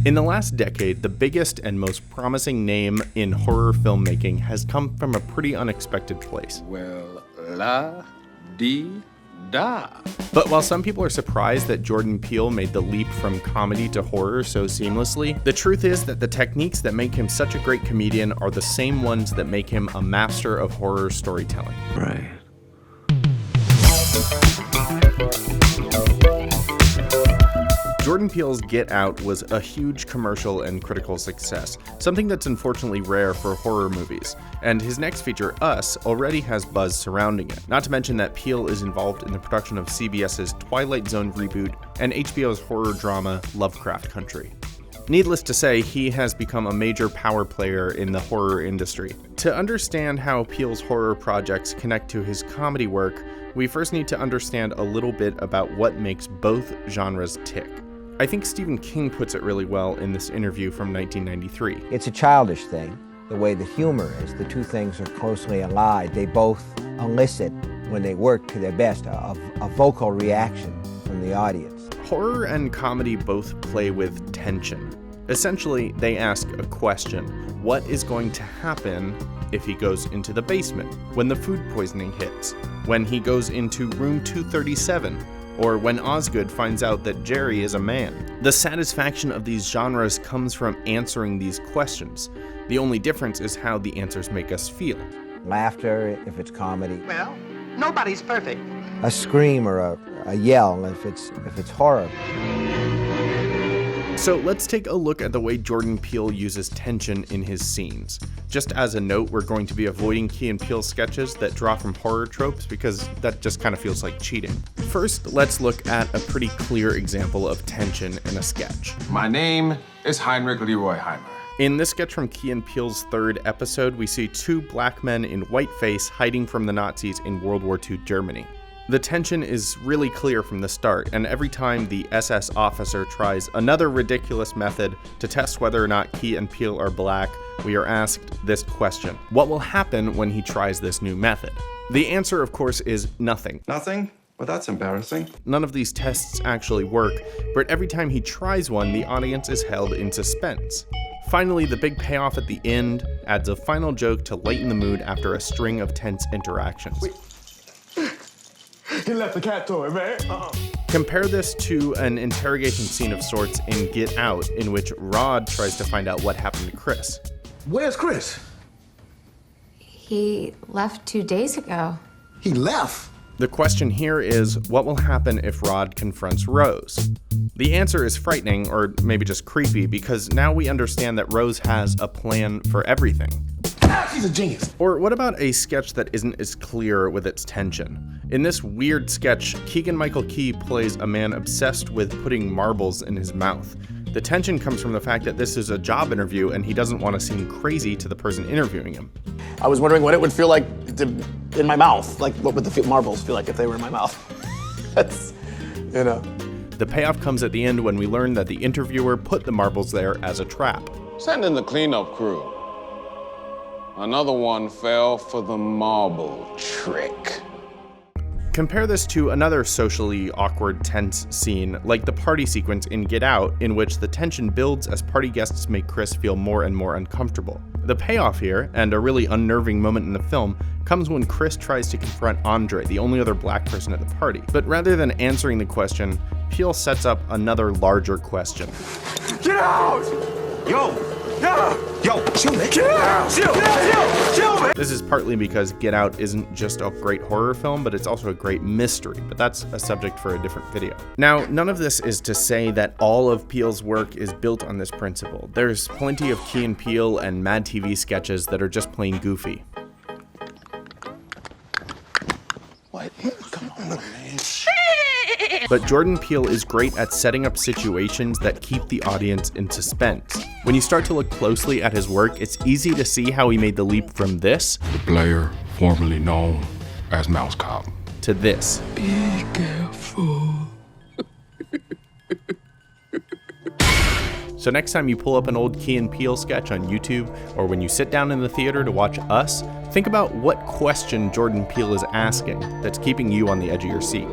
In the last decade, the biggest and most promising name in horror filmmaking has come from a pretty unexpected place. Well, la-dee-da. But while some people are surprised that Jordan Peele made the leap from comedy to horror so seamlessly, the truth is that the techniques that make him such a great comedian are the same ones that make him a master of horror storytelling. Right. Jordan Peele's Get Out was a huge commercial and critical success, something that's unfortunately rare for horror movies, and his next feature, Us, already has buzz surrounding it. Not to mention that Peele is involved in the production of CBS's Twilight Zone reboot and HBO's horror drama Lovecraft Country. Needless to say, he has become a major power player in the horror industry. To understand how Peele's horror projects connect to his comedy work, we first need to understand a little bit about what makes both genres tick. I think Stephen King puts it really well in this interview from 1993. It's a childish thing, the way the humor is. The two things are closely allied. They both elicit, when they work to their best, a vocal reaction from the audience. Horror and comedy both play with tension. Essentially, they ask a question. What is going to happen if he goes into the basement, when the food poisoning hits, when he goes into room 237, or when Osgood finds out that Jerry is a man? The satisfaction of these genres comes from answering these questions. The only difference is how the answers make us feel. Laughter, if it's comedy. Well, nobody's perfect. A scream or a yell, if it's horror. So let's take a look at the way Jordan Peele uses tension in his scenes. Just as a note, we're going to be avoiding Key and Peele sketches that draw from horror tropes because that just kind of feels like cheating. First, let's look at a pretty clear example of tension in a sketch. My name is Heinrich Leroy Heimer. In this sketch from Key and Peele's third episode, we see two black men in whiteface hiding from the Nazis in World War II Germany. The tension is really clear from the start, and every time the SS officer tries another ridiculous method to test whether or not Key and Peele are black, we are asked this question: what will happen when he tries this new method? The answer, of course, is nothing. Nothing? Well, that's embarrassing. None of these tests actually work, but every time he tries one, the audience is held in suspense. Finally, the big payoff at the end adds a final joke to lighten the mood after a string of tense interactions. He left the cat toy, man. Compare this to an interrogation scene of sorts in Get Out, in which Rod tries to find out what happened to Chris. Where's Chris? He left 2 days ago. He left? The question here is, what will happen if Rod confronts Rose? The answer is frightening, or maybe just creepy, because now we understand that Rose has a plan for everything. She's a genius. Or what about a sketch that isn't as clear with its tension? In this weird sketch, Keegan-Michael Key plays a man obsessed with putting marbles in his mouth. The tension comes from the fact that this is a job interview and he doesn't want to seem crazy to the person interviewing him. I was wondering what it would feel like in my mouth. Like, what would the marbles feel like if they were in my mouth? That's, you know. The payoff comes at the end when we learn that the interviewer put the marbles there as a trap. Send in the cleanup crew. Another one fell for the marble trick. Compare this to another socially awkward, tense scene, like the party sequence in Get Out, in which the tension builds as party guests make Chris feel more and more uncomfortable. The payoff here, and a really unnerving moment in the film, comes when Chris tries to confront Andre, the only other black person at the party. But rather than answering the question, Peele sets up another larger question. Get out! Yo! Yeah! Yo, chill, man. Get out! Chill, man. This is partly because Get Out isn't just a great horror film, but it's also a great mystery, but that's a subject for a different video. Now, none of this is to say that all of Peele's work is built on this principle. There's plenty of Key and Peele and Mad TV sketches that are just plain goofy. What? Come on, man. But Jordan Peele is great at setting up situations that keep the audience in suspense. When you start to look closely at his work, it's easy to see how he made the leap from this, The player formerly known as Mouse Cop, to this. Be careful. So next time you pull up an old Key and Peele sketch on YouTube, or when you sit down in the theater to watch Us, think about what question Jordan Peele is asking that's keeping you on the edge of your seat.